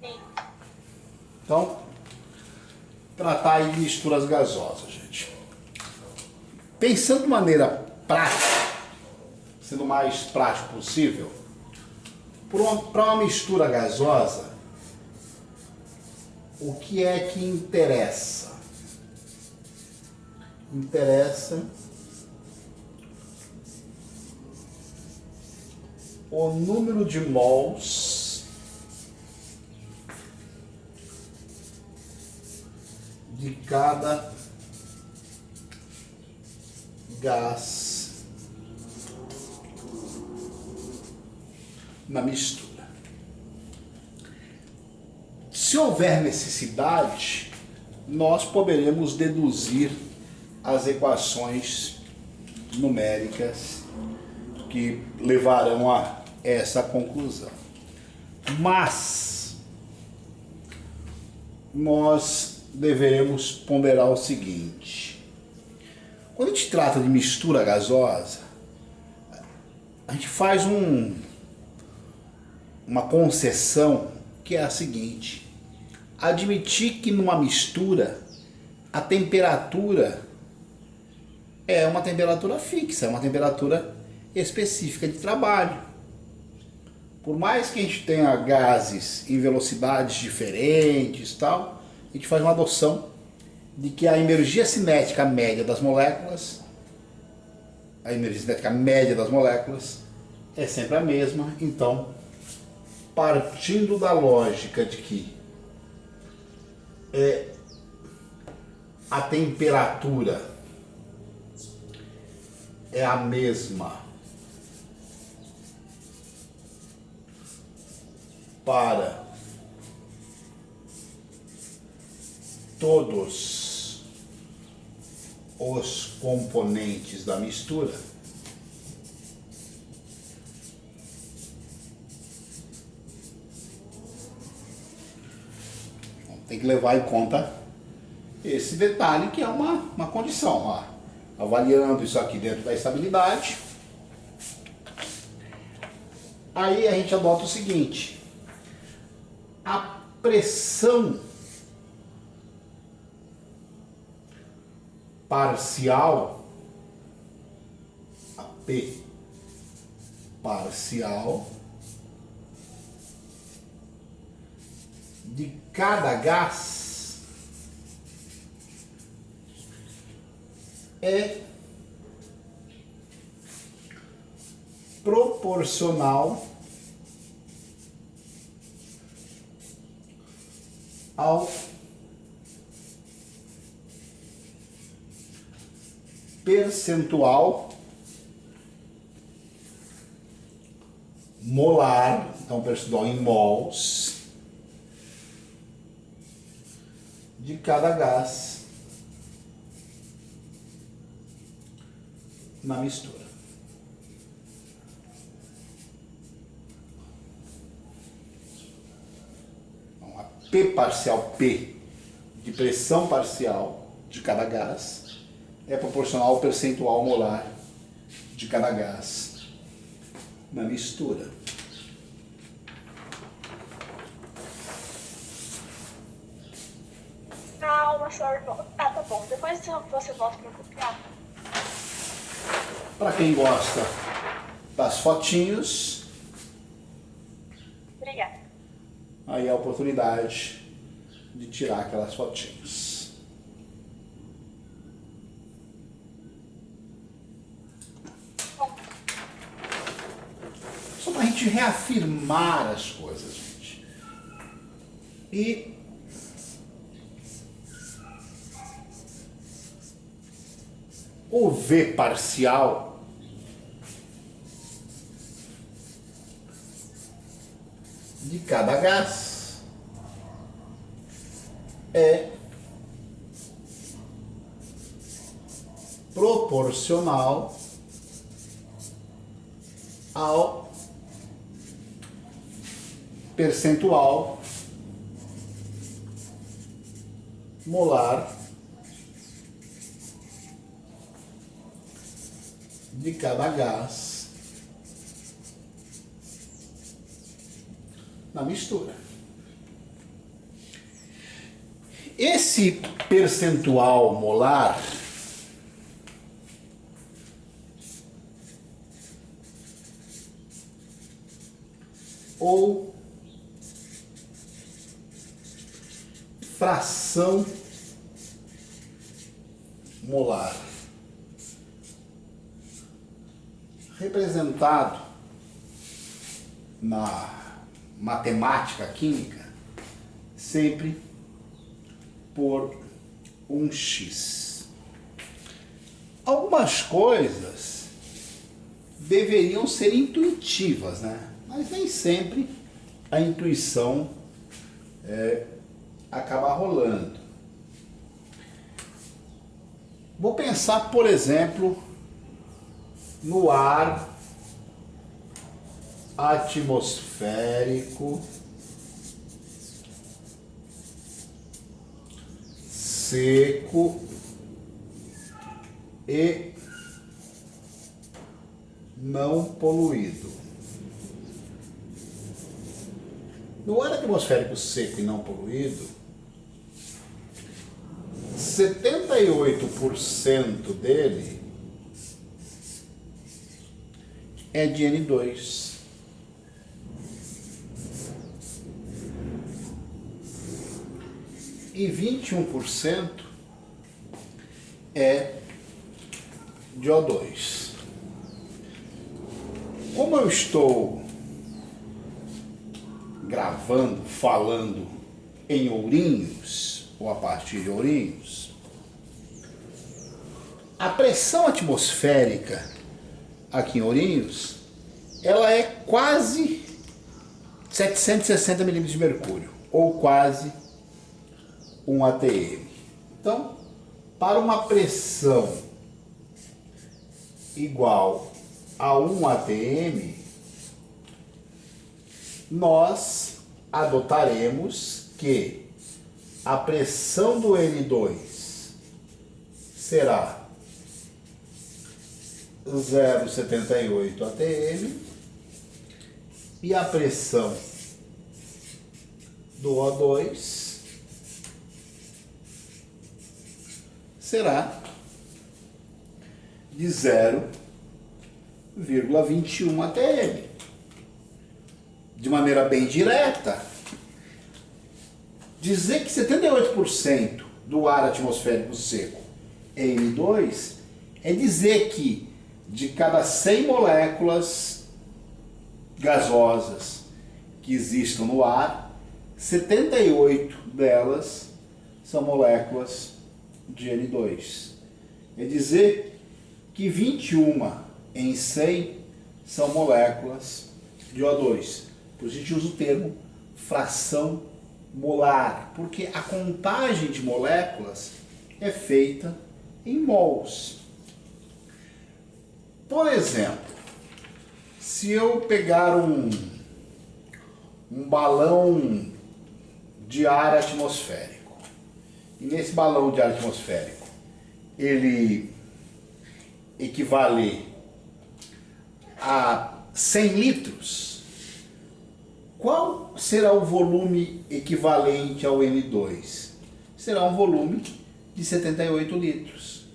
Sim. Então, tratar aí de misturas gasosas, gente. Pensando de maneira prática, sendo o mais prático possível, para uma mistura gasosa, o que é que interessa? Interessa o número de mols de cada gás na mistura. Se houver necessidade, nós poderemos deduzir as equações numéricas que levarão a essa conclusão. Mas nós deveremos ponderar o seguinte: quando a gente trata de mistura gasosa, a gente faz uma concessão que é a seguinte: admitir que numa mistura a temperatura é uma temperatura fixa, é uma temperatura específica de trabalho. Por mais que a gente tenha gases em velocidades diferentes, tal, a gente faz uma adoção de que a energia cinética média das moléculas, é sempre a mesma. Então, partindo da lógica de que a temperatura é a mesma para todos os componentes da mistura, tem que levar em conta esse detalhe, que é uma condição. Ó. Avaliando isso aqui dentro da estabilidade, aí a gente adota o seguinte: a pressão parcial, a P parcial de cada gás é proporcional ao percentual molar, então percentual em mols de cada gás na mistura. Então, a P parcial P de pressão parcial de cada gás é proporcional ao percentual molar de cada gás na mistura. Calma, senhor. Tá bom. Depois você volta para copiar. Para quem gosta das fotinhos, Obrigada. aí a oportunidade de tirar aquelas fotinhos. Só para a gente reafirmar as coisas, gente. E o V parcial de cada gás é proporcional ao percentual molar de cada gás na mistura. Esse percentual molar ou fração molar, representado na matemática química sempre por um x. Algumas coisas deveriam ser intuitivas, né? Mas nem sempre a intuição acaba rolando. Vou pensar, por exemplo, no ar atmosférico seco e não poluído. No ar atmosférico seco e não poluído, 78% dele é de N2. E 21% é de O2. Como eu estou gravando, falando em Ourinhos, ou a partir de Ourinhos, a pressão atmosférica aqui em Ourinhos, ela é quase 760 milímetros de mercúrio, ou quase 1 atm. Então, para uma pressão igual a 1 atm, nós adotaremos que a pressão do N2 será 0,78 atm e a pressão do O2 será de 0,21 atm. De maneira bem direta, dizer que 78% do ar atmosférico seco é N2 é dizer que de cada 100 moléculas gasosas que existam no ar, 78 delas são moléculas de N2. É dizer que 21 em 100 são moléculas de O2. Por isso a gente usa o termo fração molar, porque a contagem de moléculas é feita em mols. Por exemplo, se eu pegar um balão de ar atmosférico, e nesse balão de ar atmosférico ele equivaler a 100 litros, qual será o volume equivalente ao N2? Será um volume de 78 litros.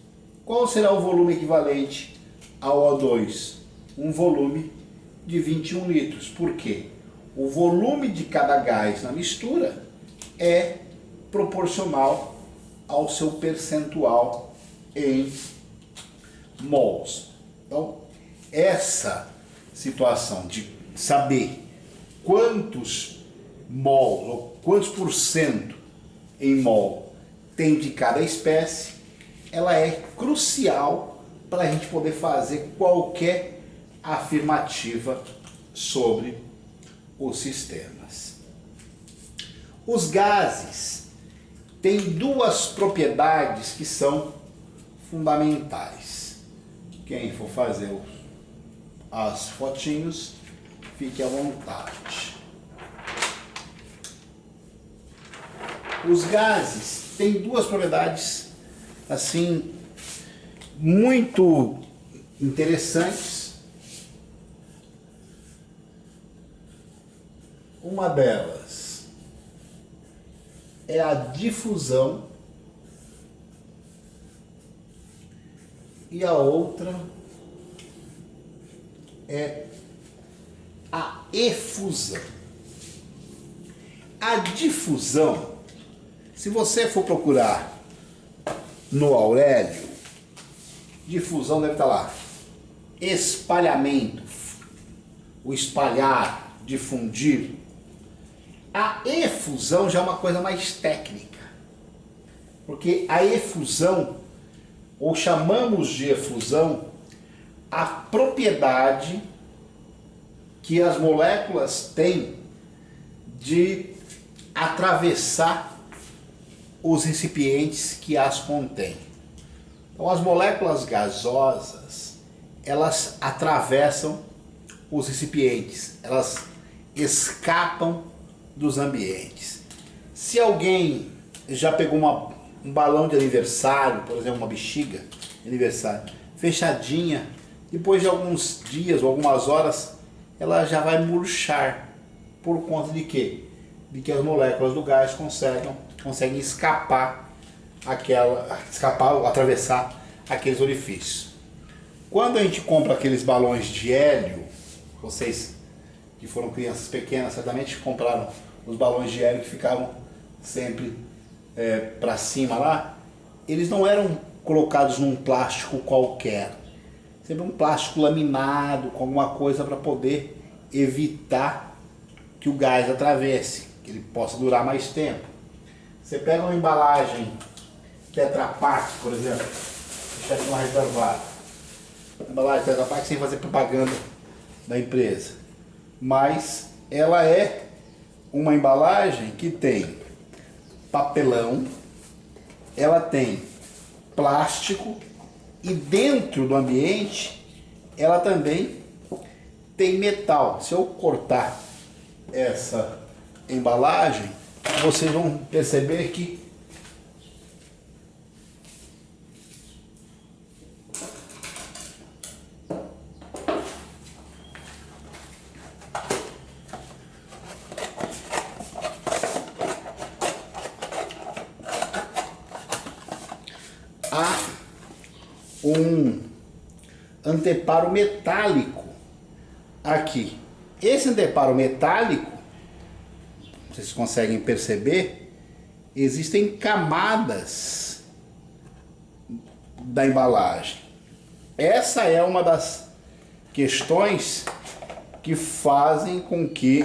Qual será o volume equivalente ao O2? Um volume de 21 litros. Por quê? O volume de cada gás na mistura é proporcional ao seu percentual em mols. Então, essa situação de saber quantos mols ou quantos por cento em mol tem de cada espécie, ela é crucial para a gente poder fazer qualquer afirmativa sobre os sistemas. Os gases têm duas propriedades que são fundamentais. Quem for fazer as fotinhos, fique à vontade. Os gases têm duas propriedades assim muito interessantes. Uma delas é a difusão e a outra é a efusão. A difusão, se você for procurar no Aurélio, difusão deve estar lá. Espalhamento, o espalhar, difundir. A efusão já é uma coisa mais técnica, porque a efusão, ou chamamos de efusão, a propriedade que as moléculas têm de atravessar os recipientes que as contêm. Então, as moléculas gasosas, elas atravessam os recipientes, elas escapam dos ambientes. Se alguém já pegou um balão de aniversário, por exemplo, uma bexiga de aniversário, fechadinha, depois de alguns dias ou algumas horas, ela já vai murchar. Por conta de quê? De que as moléculas do gás conseguem escapar, atravessar aqueles orifícios. Quando a gente compra aqueles balões de hélio, vocês que foram crianças pequenas certamente compraram os balões de hélio que ficavam sempre para cima lá, eles não eram colocados num plástico qualquer, sempre um plástico laminado com alguma coisa para poder evitar que o gás atravesse, que ele possa durar mais tempo. Você pega uma embalagem Tetra Pak, por exemplo, deixa aqui uma reservada, embalagem Tetra Pak sem fazer propaganda da empresa, mas ela é uma embalagem que tem papelão, ela tem plástico e dentro do ambiente ela também tem metal. Se eu cortar essa embalagem, vocês vão perceber que há um anteparo metálico aqui. Esse anteparo metálico, vocês conseguem perceber, existem camadas da embalagem. Essa é uma das questões que fazem com que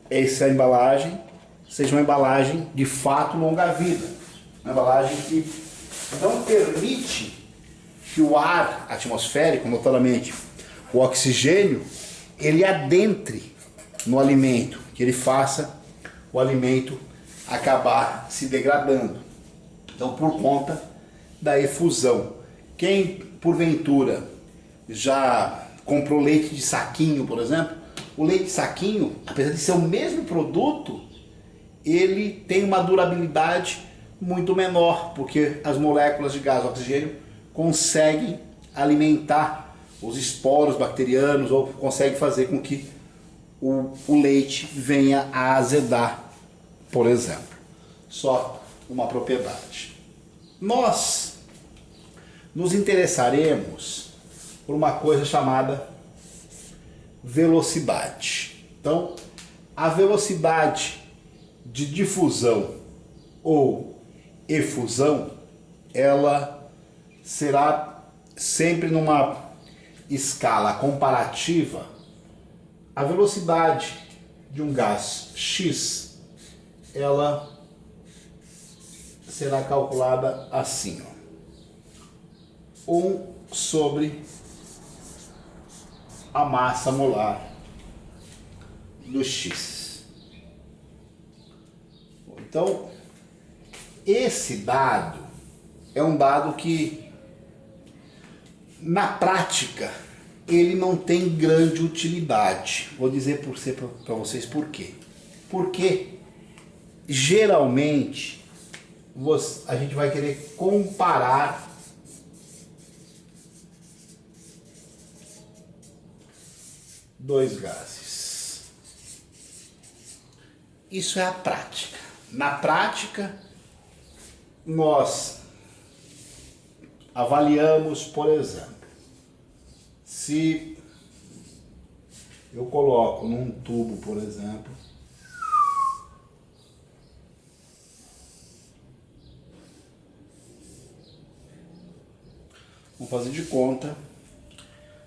essa embalagem seja uma embalagem de fato longa-vida. Uma embalagem que não permite que o ar atmosférico, notadamente o oxigênio, ele adentre no alimento, que ele faça o alimento acabar se degradando. Então, por conta da efusão. Quem, porventura, já comprou leite de saquinho, por exemplo, o leite de saquinho, apesar de ser o mesmo produto, ele tem uma durabilidade muito menor, porque as moléculas de gás oxigênio conseguem alimentar os esporos bacterianos ou conseguem fazer com que o leite venha a azedar, por exemplo. Só uma propriedade. Nós nos interessaremos por uma coisa chamada velocidade. Então, a velocidade de difusão ou efusão, ela será sempre numa escala comparativa. A velocidade de um gás X, ela será calculada assim, ó. 1 sobre a massa molar do X. Então, esse dado é um dado que, na prática, ele não tem grande utilidade. Vou dizer para vocês por quê. Porque, geralmente, a gente vai querer comparar dois gases. Isso é a prática. Na prática, nós avaliamos, por exemplo, se eu coloco num tubo, por exemplo, vamos fazer de conta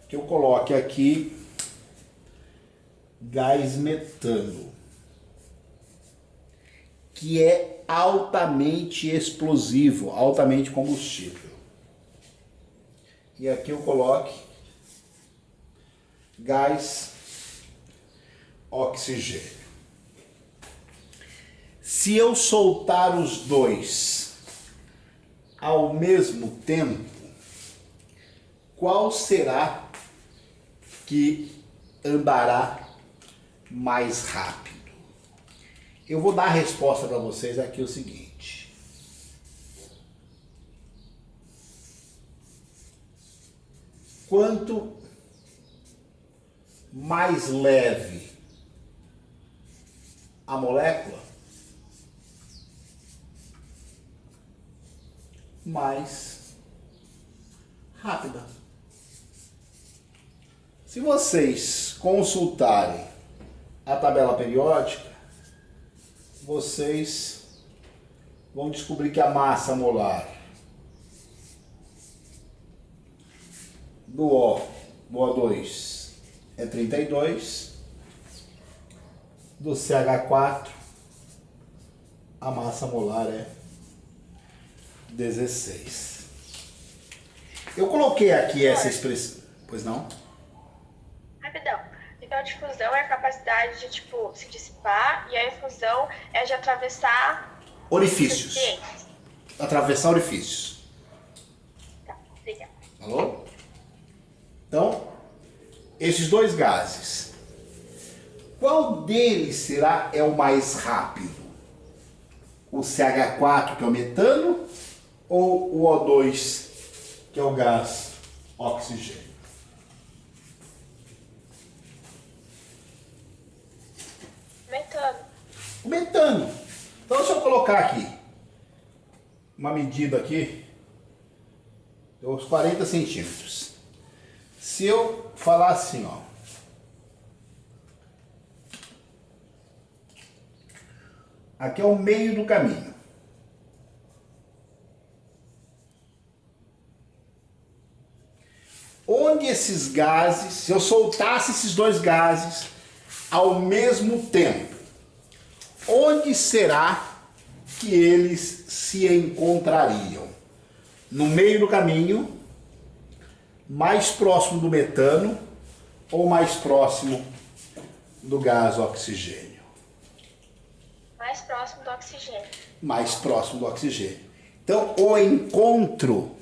que eu coloque aqui gás metano, que é altamente explosivo, altamente combustível. E aqui eu coloque gás oxigênio. Se eu soltar os dois ao mesmo tempo, qual será que andará mais rápido? Eu vou dar a resposta para vocês aqui o seguinte. Quanto mais leve a molécula, mais rápida. Se vocês consultarem a tabela periódica, vocês vão descobrir que a massa molar do O2 é 32, do CH4 a massa molar é 16. Eu coloquei aqui essa expressão, pois não? Rapidão. Então a difusão é a capacidade de, tipo, se dissipar e a efusão é de atravessar Orifícios. recipientes. Atravessar orifícios. Tá, obrigada. Alô? Então, esses dois gases, qual deles será o mais rápido? O CH4, que é o metano, ou o O2, que é o gás oxigênio? Metano. O metano. Então, deixa eu colocar aqui uma medida aqui, deu uns 40 centímetros. Se eu falar assim, ó, aqui é o meio do caminho. Onde esses gases, se eu soltasse esses dois gases ao mesmo tempo, onde será que eles se encontrariam? No meio do caminho, mais próximo do metano ou mais próximo do gás oxigênio? Mais próximo do oxigênio. Mais próximo do oxigênio. Então, o encontro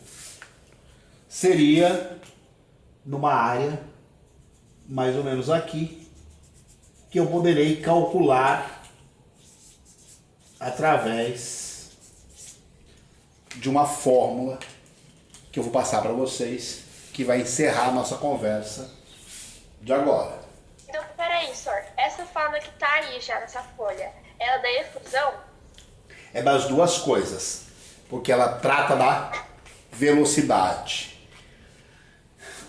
seria numa área mais ou menos aqui, que eu poderei calcular através de uma fórmula que eu vou passar para vocês, que vai encerrar a nossa conversa de agora. Então, peraí, Sor. Essa fórmula que tá aí já nessa folha, ela é da efusão? É das duas coisas, porque ela trata da velocidade.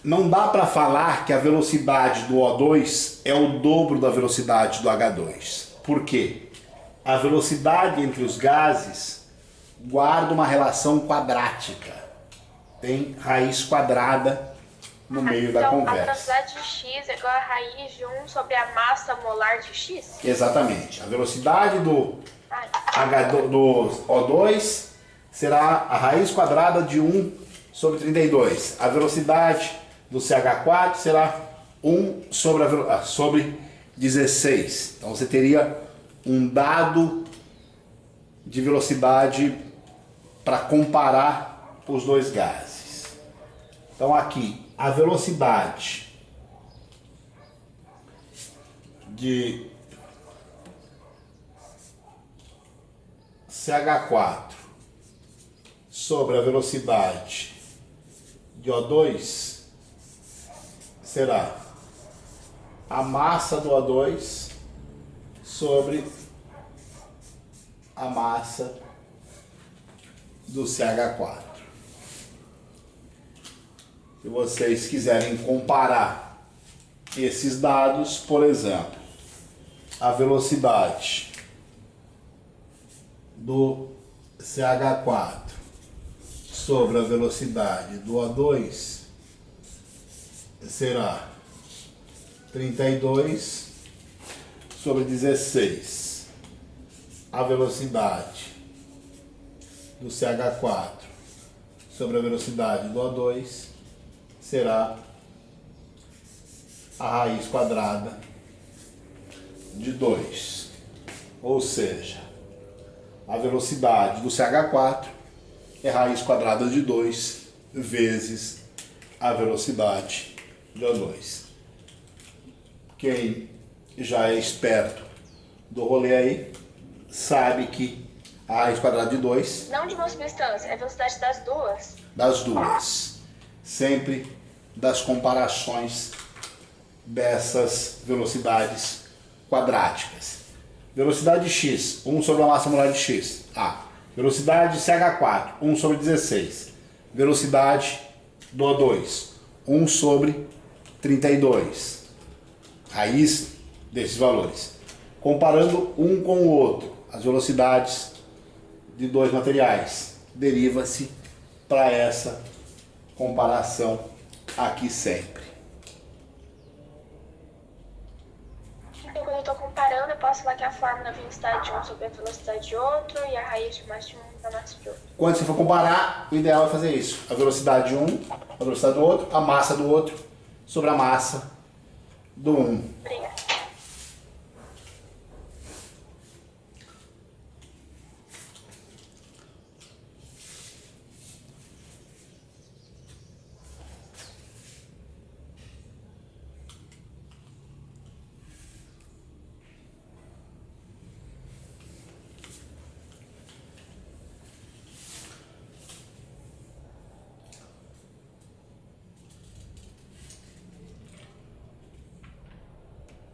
Não dá para falar que a velocidade do O2 é o dobro da velocidade do H2. Por quê? A velocidade entre os gases guarda uma relação quadrática. Tem raiz quadrada no meio da Então, a conversa. velocidade de x é igual a raiz de 1 sobre a massa molar de x? Exatamente. A velocidade do Ah, do O2 será a raiz quadrada de 1 sobre 32. A velocidade do CH4 será 1 sobre 16. Então você teria um dado de velocidade para comparar os dois gases. Então aqui, a velocidade de CH4 sobre a velocidade de O2 será a massa do O2 sobre a massa do CH4. Se vocês quiserem comparar esses dados, por exemplo, a velocidade do CH4 sobre a velocidade do O2 será 32 sobre 16. A velocidade do CH4 sobre a velocidade do O2 será a raiz quadrada de 2. Ou seja, a velocidade do CH4 é raiz quadrada de 2 vezes a velocidade do O2. Quem já é esperto do rolê aí, sabe que a raiz quadrada de 2... Não de uma substância, é a velocidade das duas. Das duas. Sempre das comparações dessas velocidades quadráticas. Velocidade de x, 1 sobre a massa molar de x. Velocidade de CH4, 1 sobre 16. Velocidade do O2, 1 sobre 32. Raiz desses valores. Comparando um com o outro, as velocidades de dois materiais, deriva-se para essa comparação aqui sempre. Então, quando eu estou comparando, eu posso falar que a fórmula da velocidade de um sobre a velocidade de outro e a raiz de mais de um da massa de outro. Quando você for comparar, o ideal é fazer isso. A velocidade de um, a velocidade do outro, a massa do outro sobre a massa do um. Obrigada.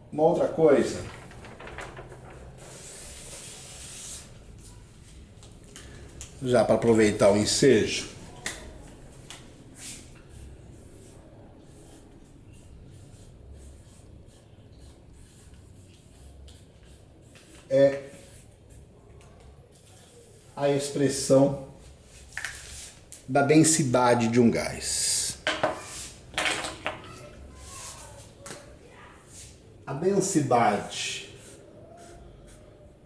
Uma outra coisa, já para aproveitar o ensejo, é a expressão da densidade de um gás. A densidade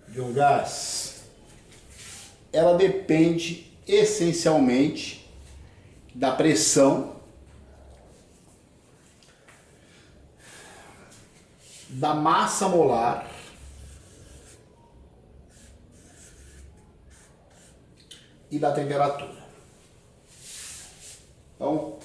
de um gás, ela depende essencialmente da pressão, da massa molar e da temperatura. Então,